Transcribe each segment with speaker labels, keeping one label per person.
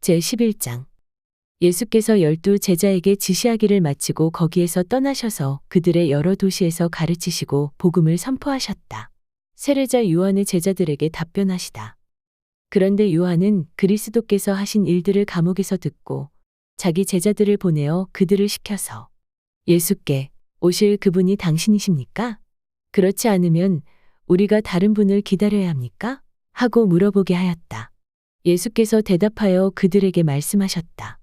Speaker 1: 제11장. 예수께서 12제자에게 지시하기를 마치고 거기에서 떠나셔서 그들의 여러 도시에서 가르치시고 복음을 선포하셨다. 세례자 요한의 제자들에게 답변하시다. 그런데 요한은 그리스도께서 하신 일들을 감옥에서 듣고 자기 제자들을 보내어 그들을 시켜서 예수께 오실 그분이 당신이십니까? 그렇지 않으면 우리가 다른 분을 기다려야 합니까? 하고 물어보게 하였다. 예수께서 대답하여 그들에게 말씀하셨다.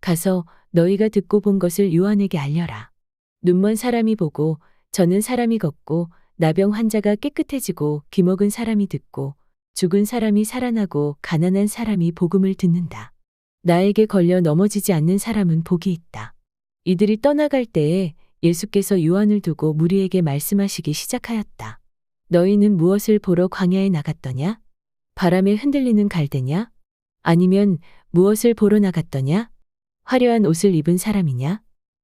Speaker 1: 가서 너희가 듣고 본 것을 요한에게 알려라. 눈먼 사람이 보고 저는 사람이 걷고 나병 환자가 깨끗해지고 귀먹은 사람이 듣고 죽은 사람이 살아나고 가난한 사람이 복음을 듣는다. 나에게 걸려 넘어지지 않는 사람은 복이 있다. 이들이 떠나갈 때에 예수께서 요한을 두고 무리에게 말씀하시기 시작하였다. 너희는 무엇을 보러 광야에 나갔더냐? 바람에 흔들리는 갈대냐? 아니면 무엇을 보러 나갔더냐? 화려한 옷을 입은 사람이냐?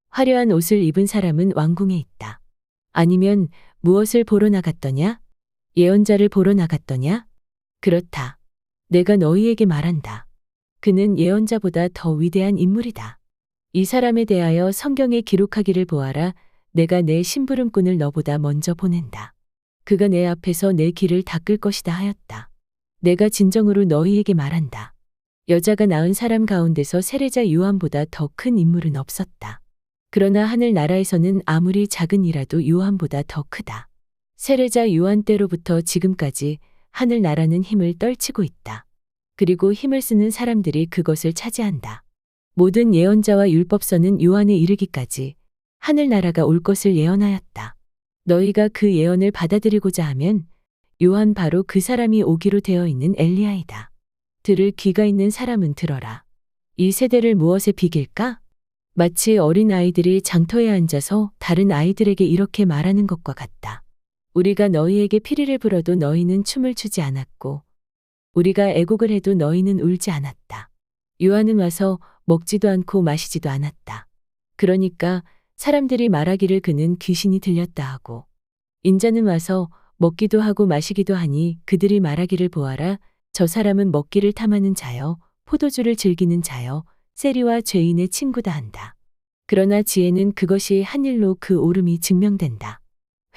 Speaker 1: 화려한 옷을 입은 사람은 왕궁에 있다. 아니면 무엇을 보러 나갔더냐? 예언자를 보러 나갔더냐? 그렇다. 내가 너희에게 말한다. 그는 예언자보다 더 위대한 인물이다. 이 사람에 대하여 성경에 기록하기를 보아라. 내가 내 심부름꾼을 너보다 먼저 보낸다. 그가 내 앞에서 내 길을 닦을 것이다 하였다. 내가 진정으로 너희에게 말한다. 여자가 낳은 사람 가운데서 세례자 요한보다 더 큰 인물은 없었다. 그러나 하늘나라에서는 아무리 작은 이라도 요한보다 더 크다. 세례자 요한 때로부터 지금까지 하늘나라는 힘을 떨치고 있다. 그리고 힘을 쓰는 사람들이 그것을 차지한다. 모든 예언자와 율법서는 요한에 이르기까지 하늘나라가 올 것을 예언하였다. 너희가 그 예언을 받아들이고자 하면 요한 바로 그 사람이 오기로 되어 있는 엘리야이다. 들을 귀가 있는 사람은 들어라. 이 세대를 무엇에 비길까? 마치 어린 아이들이 장터에 앉아서 다른 아이들에게 이렇게 말하는 것과 같다. 우리가 너희에게 피리를 불어도 너희는 춤을 추지 않았고 우리가 애곡을 해도 너희는 울지 않았다. 요한은 와서 먹지도 않고 마시지도 않았다. 그러니까 사람들이 말하기를 그는 귀신이 들렸다 하고 인자는 와서 먹기도 하고 마시기도 하니 그들이 말하기를 보아라. 저 사람은 먹기를 탐하는 자여 포도주를 즐기는 자여 세리와 죄인의 친구다 한다. 그러나 지혜는 그것이 한 일로 그 옳음이 증명된다.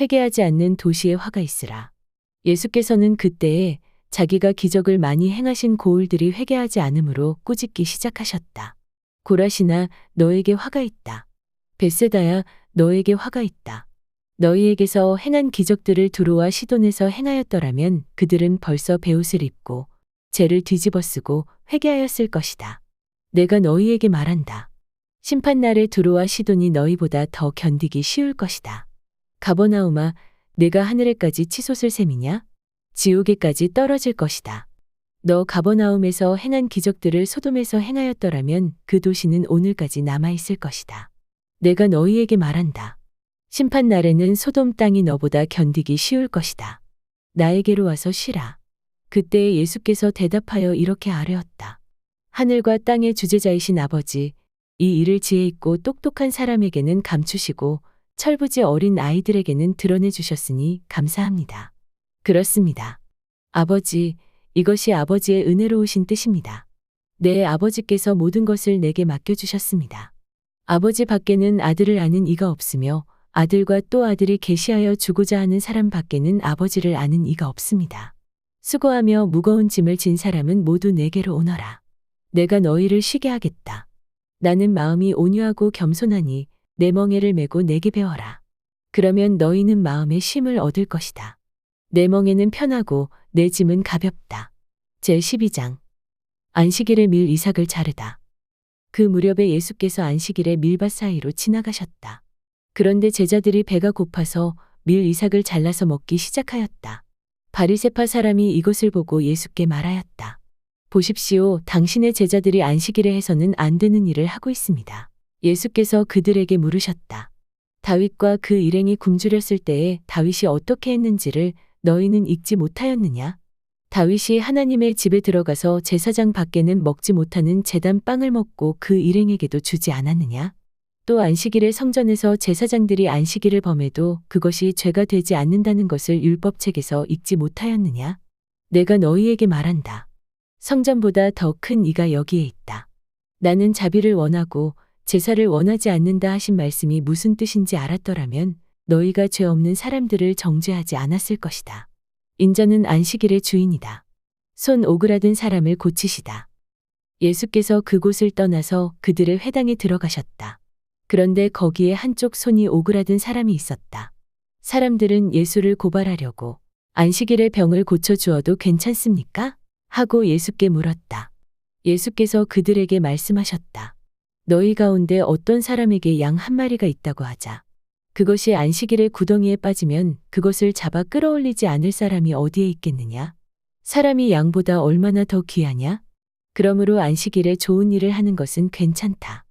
Speaker 1: 회개하지 않는 도시에 화가 있으라. 예수께서는 그때에 자기가 기적을 많이 행하신 고울들이 회개하지 않으므로 꾸짖기 시작하셨다. 고라시나 너에게 화가 있다. 벳세다야 너에게 화가 있다. 너희에게서 행한 기적들을 두로와 시돈에서 행하였더라면 그들은 벌써 베옷을 입고 죄를 뒤집어쓰고 회개하였을 것이다. 내가 너희에게 말한다. 심판날에 두로와 시돈이 너희보다 더 견디기 쉬울 것이다. 가버나움아 내가 하늘에까지 치솟을 셈이냐? 지옥에까지 떨어질 것이다. 너 가버나움에서 행한 기적들을 소돔에서 행하였더라면 그 도시는 오늘까지 남아있을 것이다. 내가 너희에게 말한다. 심판날에는 소돔 땅이 너보다 견디기 쉬울 것이다. 나에게로 와서 쉬라. 그때에 예수께서 대답하여 이렇게 아뢰었다. 하늘과 땅의 주재자이신 아버지, 이 일을 지혜 있고 똑똑한 사람에게는 감추시고 철부지 어린 아이들에게는 드러내 주셨으니 감사합니다. 그렇습니다. 아버지, 이것이 아버지의 은혜로우신 뜻입니다. 내 아버지께서 모든 것을 내게 맡겨주셨습니다. 아버지 밖에는 아들을 아는 이가 없으며 아들과 또 아들이 계시하여 주고자 하는 사람 밖에는 아버지를 아는 이가 없습니다. 수고하며 무거운 짐을 진 사람은 모두 내게로 오너라. 내가 너희를 쉬게 하겠다. 나는 마음이 온유하고 겸손하니 내 멍에를 메고 내게 배워라. 그러면 너희는 마음의 쉼을 얻을 것이다. 내 멍에는 편하고 내 짐은 가볍다. 제12장. 안식일에 밀 이삭을 자르다. 그 무렵에 예수께서 안식일에 밀밭 사이로 지나가셨다. 그런데 제자들이 배가 고파서 밀 이삭을 잘라서 먹기 시작하였다. 바리새파 사람이 이것을 보고 예수께 말하였다. 보십시오, 당신의 제자들이 안식일에 해서는 안 되는 일을 하고 있습니다. 예수께서 그들에게 물으셨다. 다윗과 그 일행이 굶주렸을 때에 다윗이 어떻게 했는지를 너희는 읽지 못하였느냐? 다윗이 하나님의 집에 들어가서 제사장 밖에는 먹지 못하는 제단 빵을 먹고 그 일행에게도 주지 않았느냐? 또 안식일에 성전에서 제사장들이 안식일을 범해도 그것이 죄가 되지 않는다는 것을 율법책에서 읽지 못하였느냐? 내가 너희에게 말한다. 성전보다 더 큰 이가 여기에 있다. 나는 자비를 원하고 제사를 원하지 않는다 하신 말씀이 무슨 뜻인지 알았더라면 너희가 죄 없는 사람들을 정죄하지 않았을 것이다. 인자는 안식일의 주인이다. 손 오그라든 사람을 고치시다. 예수께서 그곳을 떠나서 그들의 회당에 들어가셨다. 그런데 거기에 한쪽 손이 오그라든 사람이 있었다. 사람들은 예수를 고발하려고 안식일에 병을 고쳐주어도 괜찮습니까? 하고 예수께 물었다. 예수께서 그들에게 말씀하셨다. 너희 가운데 어떤 사람에게 양 한 마리가 있다고 하자. 그것이 안식일에 구덩이에 빠지면 그것을 잡아 끌어올리지 않을 사람이 어디에 있겠느냐? 사람이 양보다 얼마나 더 귀하냐? 그러므로 안식일에 좋은 일을 하는 것은 괜찮다.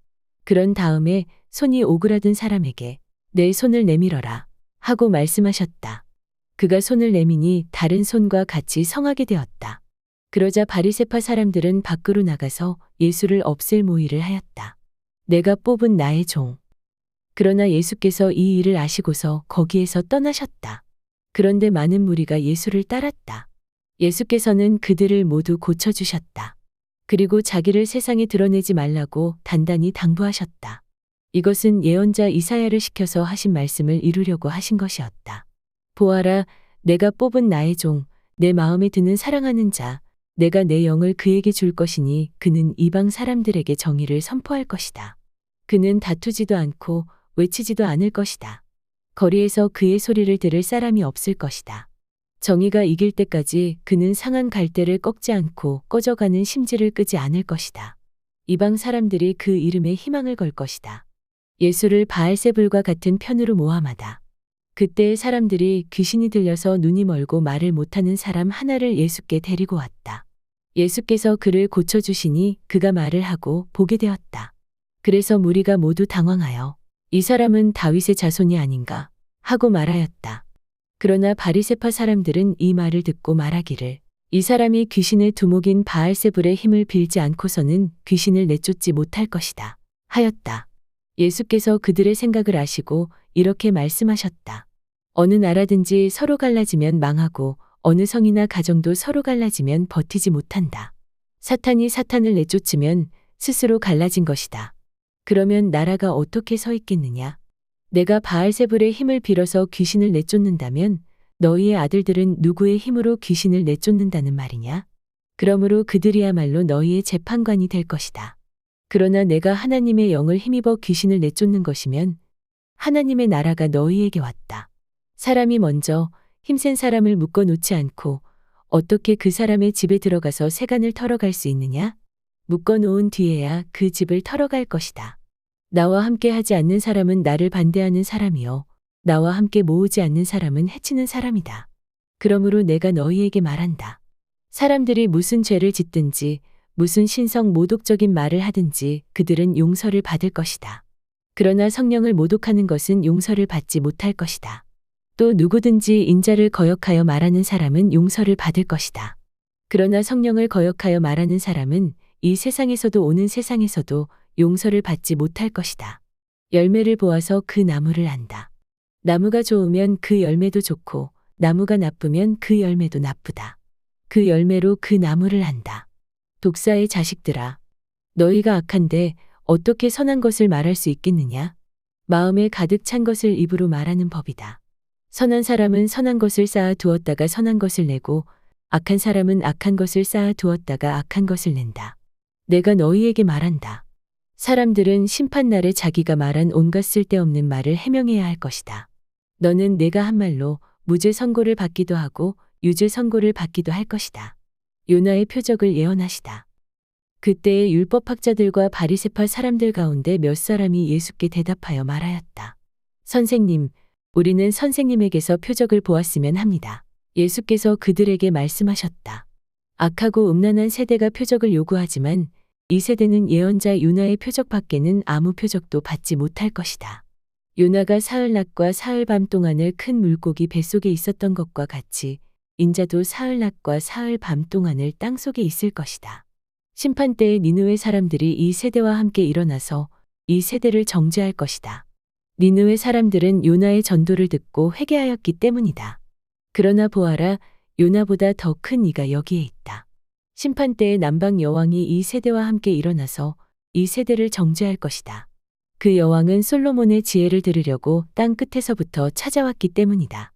Speaker 1: 그런 다음에 손이 오그라든 사람에게 내 손을 내밀어라 하고 말씀하셨다. 그가 손을 내미니 다른 손과 같이 성하게 되었다. 그러자 바리새파 사람들은 밖으로 나가서 예수를 없앨 모의를 하였다. 내가 뽑은 나의 종. 그러나 예수께서 이 일을 아시고서 거기에서 떠나셨다. 그런데 많은 무리가 예수를 따랐다. 예수께서는 그들을 모두 고쳐주셨다. 그리고 자기를 세상에 드러내지 말라고 단단히 당부하셨다. 이것은 예언자 이사야를 시켜서 하신 말씀을 이루려고 하신 것이었다. 보아라, 내가 뽑은 나의 종, 내 마음에 드는 사랑하는 자, 내가 내 영을 그에게 줄 것이니 그는 이방 사람들에게 정의를 선포할 것이다. 그는 다투지도 않고 외치지도 않을 것이다. 거리에서 그의 소리를 들을 사람이 없을 것이다. 정의가 이길 때까지 그는 상한 갈대를 꺾지 않고 꺼져가는 심지를 끄지 않을 것이다. 이방 사람들이 그 이름에 희망을 걸 것이다. 예수를 바알세불과 같은 편으로 모함하다. 그때의 사람들이 귀신이 들려서 눈이 멀고 말을 못하는 사람 하나를 예수께 데리고 왔다. 예수께서 그를 고쳐주시니 그가 말을 하고 보게 되었다. 그래서 무리가 모두 당황하여 이 사람은 다윗의 자손이 아닌가 하고 말하였다. 그러나 바리새파 사람들은 이 말을 듣고 말하기를 이 사람이 귀신의 두목인 바알세불의 힘을 빌지 않고서는 귀신을 내쫓지 못할 것이다 하였다. 예수께서 그들의 생각을 아시고 이렇게 말씀하셨다. 어느 나라든지 서로 갈라지면 망하고 어느 성이나 가정도 서로 갈라지면 버티지 못한다. 사탄이 사탄을 내쫓으면 스스로 갈라진 것이다. 그러면 나라가 어떻게 서 있겠느냐? 내가 바알세불의 힘을 빌어서 귀신을 내쫓는다면 너희의 아들들은 누구의 힘으로 귀신을 내쫓는다는 말이냐? 그러므로 그들이야말로 너희의 재판관이 될 것이다. 그러나 내가 하나님의 영을 힘입어 귀신을 내쫓는 것이면 하나님의 나라가 너희에게 왔다. 사람이 먼저 힘센 사람을 묶어 놓지 않고 어떻게 그 사람의 집에 들어가서 세간을 털어갈 수 있느냐? 묶어 놓은 뒤에야 그 집을 털어갈 것이다. 나와 함께 하지 않는 사람은 나를 반대하는 사람이요. 나와 함께 모으지 않는 사람은 해치는 사람이다. 그러므로 내가 너희에게 말한다. 사람들이 무슨 죄를 짓든지 무슨 신성 모독적인 말을 하든지 그들은 용서를 받을 것이다. 그러나 성령을 모독하는 것은 용서를 받지 못할 것이다. 또 누구든지 인자를 거역하여 말하는 사람은 용서를 받을 것이다. 그러나 성령을 거역하여 말하는 사람은 이 세상에서도 오는 세상에서도 용서를 받지 못할 것이다. 열매를 보아서 그 나무를 안다. 나무가 좋으면 그 열매도 좋고 나무가 나쁘면 그 열매도 나쁘다. 그 열매로 그 나무를 안다. 독사의 자식들아, 너희가 악한데 어떻게 선한 것을 말할 수 있겠느냐? 마음에 가득 찬 것을 입으로 말하는 법이다. 선한 사람은 선한 것을 쌓아 두었다가 선한 것을 내고 악한 사람은 악한 것을 쌓아 두었다가 악한 것을 낸다. 내가 너희에게 말한다. 사람들은 심판날에 자기가 말한 온갖 쓸데없는 말을 해명해야 할 것이다. 너는 내가 한 말로 무죄 선고를 받기도 하고 유죄 선고를 받기도 할 것이다. 요나의 표적을 예언하시다. 그때의 율법학자들과 바리새파 사람들 가운데 몇 사람이 예수께 대답하여 말하였다. 선생님, 우리는 선생님에게서 표적을 보았으면 합니다. 예수께서 그들에게 말씀하셨다. 악하고 음란한 세대가 표적을 요구하지만 이 세대는 예언자 요나의 표적밖에는 아무 표적도 받지 못할 것이다. 요나가 사흘낮과 사흘밤 동안을 큰 물고기 뱃속에 있었던 것과 같이 인자도 사흘낮과 사흘밤 동안을 땅속에 있을 것이다. 심판 때에 니느웨 사람들이 이 세대와 함께 일어나서 이 세대를 정죄할 것이다. 니느웨 사람들은 요나의 전도를 듣고 회개하였기 때문이다. 그러나 보아라, 요나보다 더 큰 이가 여기에 있다. 심판 때에 남방 여왕이 이 세대와 함께 일어나서 이 세대를 정죄할 것이다. 그 여왕은 솔로몬의 지혜를 들으려고 땅 끝에서부터 찾아왔기 때문이다.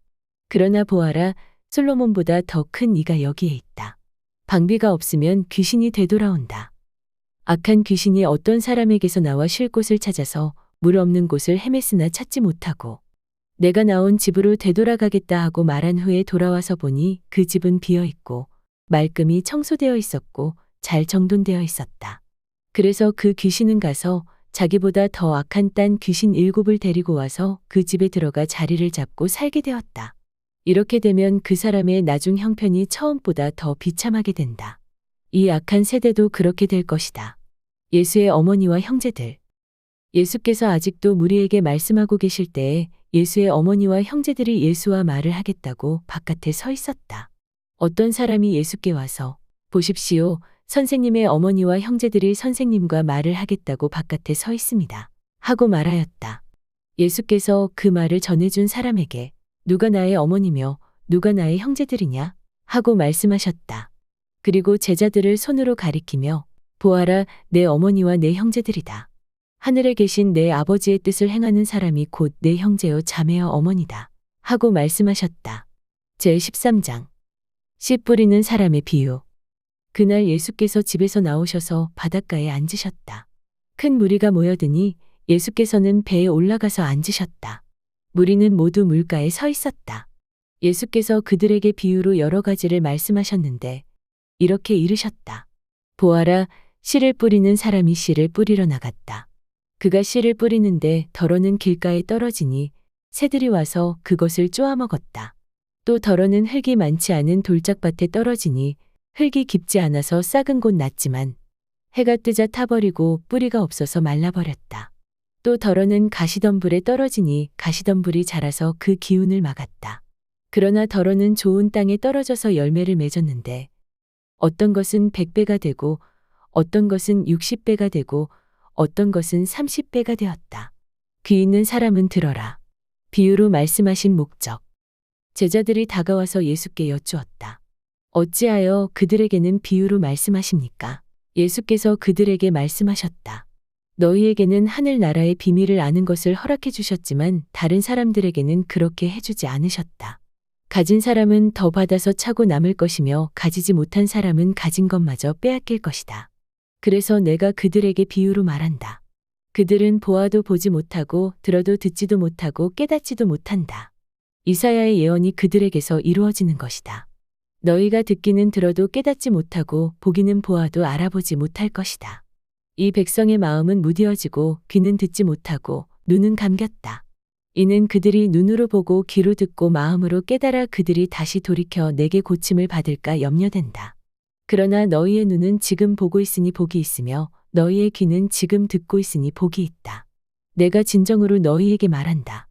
Speaker 1: 그러나 보아라, 솔로몬보다 더 큰 이가 여기에 있다. 방비가 없으면 귀신이 되돌아온다. 악한 귀신이 어떤 사람에게서 나와 쉴 곳을 찾아서 물 없는 곳을 헤맸으나 찾지 못하고 내가 나온 집으로 되돌아가겠다 하고 말한 후에 돌아와서 보니 그 집은 비어 있고 말끔히 청소되어 있었고 잘 정돈되어 있었다. 그래서 그 귀신은 가서 자기보다 더 악한 딴 귀신 7을 데리고 와서 그 집에 들어가 자리를 잡고 살게 되었다. 이렇게 되면 그 사람의 나중 형편이 처음보다 더 비참하게 된다. 이 악한 세대도 그렇게 될 것이다. 예수의 어머니와 형제들. 예수께서 아직도 무리에게 말씀하고 계실 때에 예수의 어머니와 형제들이 예수와 말을 하겠다고 바깥에 서 있었다. 어떤 사람이 예수께 와서 보십시오, 선생님의 어머니와 형제들이 선생님과 말을 하겠다고 바깥에 서 있습니다. 하고 말하였다. 예수께서 그 말을 전해준 사람에게 누가 나의 어머니며 누가 나의 형제들이냐? 하고 말씀하셨다. 그리고 제자들을 손으로 가리키며 보아라, 내 어머니와 내 형제들이다. 하늘에 계신 내 아버지의 뜻을 행하는 사람이 곧 내 형제요 자매여 어머니다. 하고 말씀하셨다. 제13장. 씨 뿌리는 사람의 비유. 그날 예수께서 집에서 나오셔서 바닷가에 앉으셨다. 큰 무리가 모여드니 예수께서는 배에 올라가서 앉으셨다. 무리는 모두 물가에 서 있었다. 예수께서 그들에게 비유로 여러 가지를 말씀하셨는데 이렇게 이르셨다. 보아라, 씨를 뿌리는 사람이 씨를 뿌리러 나갔다. 그가 씨를 뿌리는데 덜어는 길가에 떨어지니 새들이 와서 그것을 쪼아먹었다. 또 덜어는 흙이 많지 않은 돌짝밭에 떨어지니 흙이 깊지 않아서 싹은 곳 났지만 해가 뜨자 타버리고 뿌리가 없어서 말라버렸다. 또 덜어는 가시덤불에 떨어지니 가시덤불이 자라서 그 기운을 막았다. 그러나 덜어는 좋은 땅에 떨어져서 열매를 맺었는데 어떤 것은 100배가 되고 어떤 것은 60배가 되고 어떤 것은 30배가 되었다. 귀 있는 사람은 들어라. 비유로 말씀하신 목적. 제자들이 다가와서 예수께 여쭈었다. 어찌하여 그들에게는 비유로 말씀하십니까? 예수께서 그들에게 말씀하셨다. 너희에게는 하늘나라의 비밀을 아는 것을 허락해 주셨지만 다른 사람들에게는 그렇게 해주지 않으셨다. 가진 사람은 더 받아서 차고 남을 것이며 가지지 못한 사람은 가진 것마저 빼앗길 것이다. 그래서 내가 그들에게 비유로 말한다. 그들은 보아도 보지 못하고 들어도 듣지도 못하고 깨닫지도 못한다. 이사야의 예언이 그들에게서 이루어지는 것이다. 너희가 듣기는 들어도 깨닫지 못하고 보기는 보아도 알아보지 못할 것이다. 이 백성의 마음은 무디어지고 귀는 듣지 못하고 눈은 감겼다. 이는 그들이 눈으로 보고 귀로 듣고 마음으로 깨달아 그들이 다시 돌이켜 내게 고침을 받을까 염려된다. 그러나 너희의 눈은 지금 보고 있으니 복이 있으며 너희의 귀는 지금 듣고 있으니 복이 있다. 내가 진정으로 너희에게 말한다.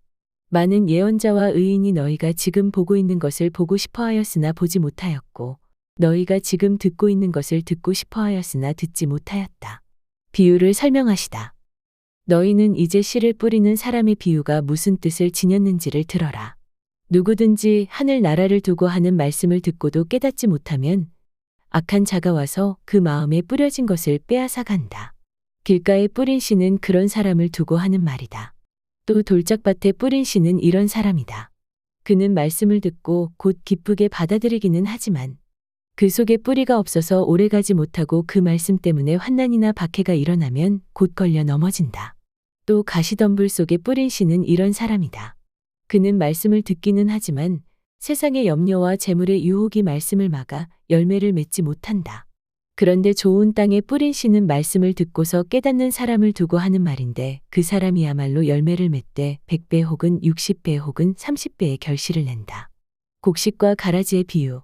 Speaker 1: 많은 예언자와 의인이 너희가 지금 보고 있는 것을 보고 싶어 하였으나 보지 못하였고 너희가 지금 듣고 있는 것을 듣고 싶어 하였으나 듣지 못하였다. 비유를 설명하시다. 너희는 이제 씨를 뿌리는 사람의 비유가 무슨 뜻을 지녔는지를 들어라. 누구든지 하늘 나라를 두고 하는 말씀을 듣고도 깨닫지 못하면 악한 자가 와서 그 마음에 뿌려진 것을 빼앗아 간다. 길가에 뿌린 씨는 그런 사람을 두고 하는 말이다. 또 돌짝밭에 뿌린 씨는 이런 사람이다. 그는 말씀을 듣고 곧 기쁘게 받아들이기는 하지만 그 속에 뿌리가 없어서 오래가지 못하고 그 말씀 때문에 환난이나 박해가 일어나면 곧 걸려 넘어진다. 또 가시덤불 속에 뿌린 씨는 이런 사람이다. 그는 말씀을 듣기는 하지만 세상의 염려와 재물의 유혹이 말씀을 막아 열매를 맺지 못한다. 그런데 좋은 땅에 뿌린 씨는 말씀을 듣고서 깨닫는 사람을 두고 하는 말인데 그 사람이야말로 열매를 맺되 100배 혹은 60배 혹은 30배의 결실을 낸다. 곡식과 가라지의 비유.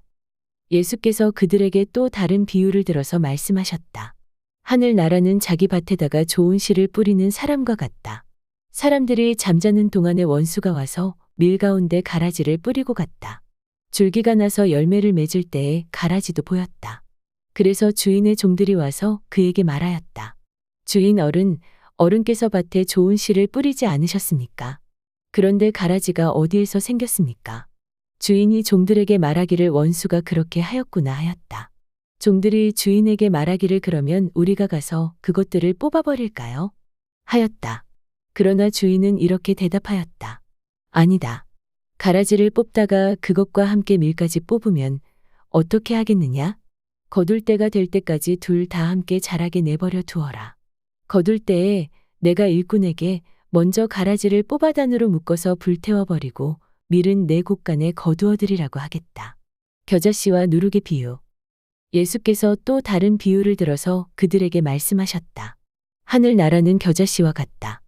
Speaker 1: 예수께서 그들에게 또 다른 비유를 들어서 말씀하셨다. 하늘 나라는 자기 밭에다가 좋은 씨를 뿌리는 사람과 같다. 사람들이 잠자는 동안에 원수가 와서 밀 가운데 가라지를 뿌리고 갔다. 줄기가 나서 열매를 맺을 때에 가라지도 보였다. 그래서 주인의 종들이 와서 그에게 말하였다. 주인 어른께서 밭에 좋은 씨를 뿌리지 않으셨습니까? 그런데 가라지가 어디에서 생겼습니까? 주인이 종들에게 말하기를 원수가 그렇게 하였구나 하였다. 종들이 주인에게 말하기를 그러면 우리가 가서 그것들을 뽑아버릴까요? 하였다. 그러나 주인은 이렇게 대답하였다. 아니다. 가라지를 뽑다가 그것과 함께 밀까지 뽑으면 어떻게 하겠느냐? 거둘 때가 될 때까지 둘 다 함께 자라게 내버려 두어라. 거둘 때에 내가 일꾼에게 먼저 가라지를 뽑아단으로 묶어서 불태워버리고 밀은 내 곳간에 거두어들이라고 하겠다. 겨자씨와 누룩의 비유. 예수께서 또 다른 비유를 들어서 그들에게 말씀하셨다. 하늘나라는 겨자씨와 같다.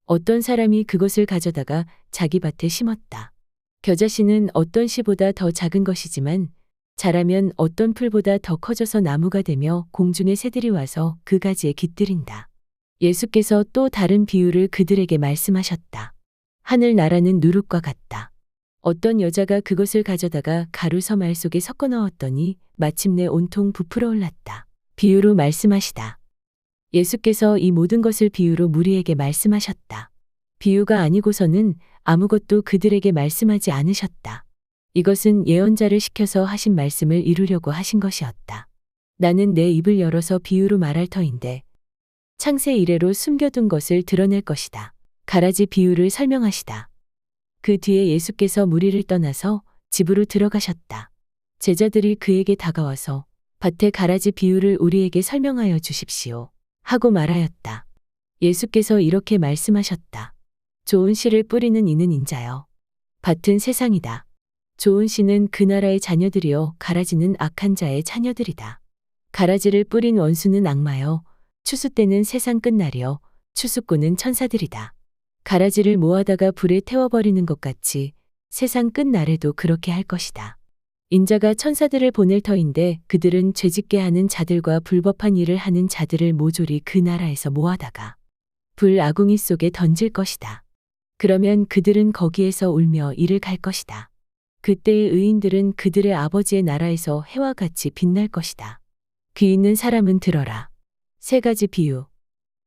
Speaker 1: 어떤 사람이 그것을 가져다가 자기 밭에 심었다. 겨자씨는 어떤 씨보다 더 작은 것이지만 자라면 어떤 풀보다 더 커져서 나무가 되며 공중의 새들이 와서 그 가지에 깃들인다. 예수께서 또 다른 비유를 그들에게 말씀하셨다. 하늘나라는 누룩과 같다. 어떤 여자가 그것을 가져다가 가루 서말 속에 섞어 넣었더니 마침내 온통 부풀어 올랐다. 비유로 말씀하시다. 예수께서 이 모든 것을 비유로 무리에게 말씀하셨다. 비유가 아니고서는 아무것도 그들에게 말씀하지 않으셨다. 이것은 예언자를 시켜서 하신 말씀을 이루려고 하신 것이었다. 나는 내 입을 열어서 비유로 말할 터인데 창세 이래로 숨겨둔 것을 드러낼 것이다. 가라지 비유를 설명하시다. 그 뒤에 예수께서 무리를 떠나서 집으로 들어가셨다. 제자들이 그에게 다가와서 밭의 가라지 비유를 우리에게 설명하여 주십시오. 하고 말하였다. 예수께서 이렇게 말씀하셨다. 좋은 씨를 뿌리는 이는 인자여. 밭은 세상이다. 좋은 씨는 그 나라의 자녀들이요 가라지는 악한 자의 자녀들이다. 가라지를 뿌린 원수는 악마여 추수 때는 세상 끝날이여 추수꾼은 천사들이다. 가라지를 모아다가 불에 태워버리는 것 같이 세상 끝날에도 그렇게 할 것이다. 인자가 천사들을 보낼 터인데 그들은 죄짓게 하는 자들과 불법한 일을 하는 자들을 모조리 그 나라에서 모아다가 불 아궁이 속에 던질 것이다. 그러면 그들은 거기에서 울며 이를 갈 것이다. 그때의 의인들은 그들의 아버지의 나라에서 해와 같이 빛날 것이다. 귀 있는 사람은 들어라. 세 가지 비유.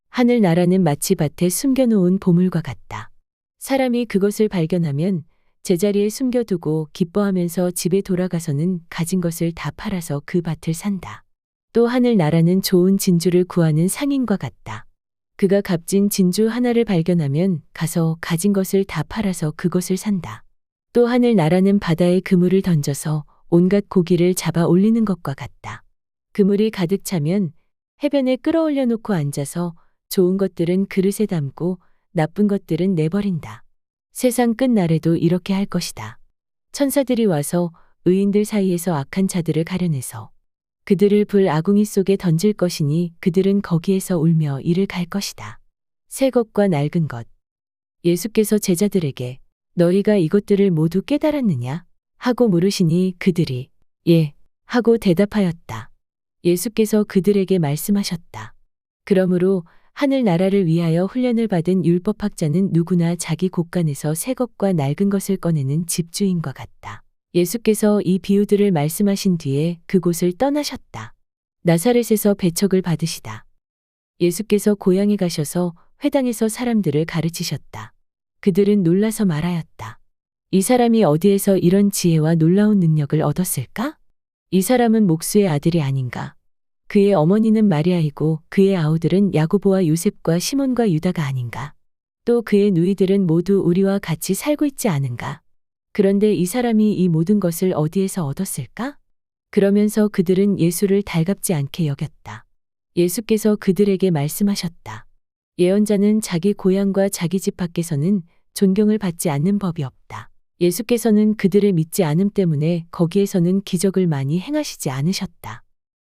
Speaker 1: 하늘나라는 마치 밭에 숨겨놓은 보물과 같다. 사람이 그것을 발견하면 제자리에 숨겨두고 기뻐하면서 집에 돌아가서는 가진 것을 다 팔아서 그 밭을 산다. 또 하늘나라는 좋은 진주를 구하는 상인과 같다. 그가 값진 진주 하나를 발견하면 가서 가진 것을 다 팔아서 그것을 산다. 또 하늘나라는 바다에 그물을 던져서 온갖 고기를 잡아 올리는 것과 같다. 그물이 가득 차면 해변에 끌어올려 놓고 앉아서 좋은 것들은 그릇에 담고 나쁜 것들은 내버린다. 세상 끝날에도 이렇게 할 것이다. 천사들이 와서 의인들 사이에서 악한 자들을 가려내서 그들을 불 아궁이 속에 던질 것이니 그들은 거기에서 울며 이를 갈 것이다. 새 것과 낡은 것. 예수께서 제자들에게 너희가 이것들을 모두 깨달았느냐? 하고 물으시니 그들이 예 하고 대답하였다. 예수께서 그들에게 말씀하셨다. 그러므로 하늘나라를 위하여 훈련을 받은 율법학자는 누구나 자기 곳간에서 새 것과 낡은 것을 꺼내는 집주인과 같다. 예수께서 이 비유들을 말씀하신 뒤에 그곳을 떠나셨다. 나사렛에서 배척을 받으시다. 예수께서 고향에 가셔서 회당에서 사람들을 가르치셨다. 그들은 놀라서 말하였다. 이 사람이 어디에서 이런 지혜와 놀라운 능력을 얻었을까? 이 사람은 목수의 아들이 아닌가? 그의 어머니는 마리아이고 그의 아우들은 야고보와 요셉과 시몬과 유다가 아닌가? 또 그의 누이들은 모두 우리와 같이 살고 있지 않은가? 그런데 이 사람이 이 모든 것을 어디에서 얻었을까? 그러면서 그들은 예수를 달갑지 않게 여겼다. 예수께서 그들에게 말씀하셨다. 예언자는 자기 고향과 자기 집 밖에서는 존경을 받지 않는 법이 없다. 예수께서는 그들을 믿지 않음 때문에 거기에서는 기적을 많이 행하시지 않으셨다.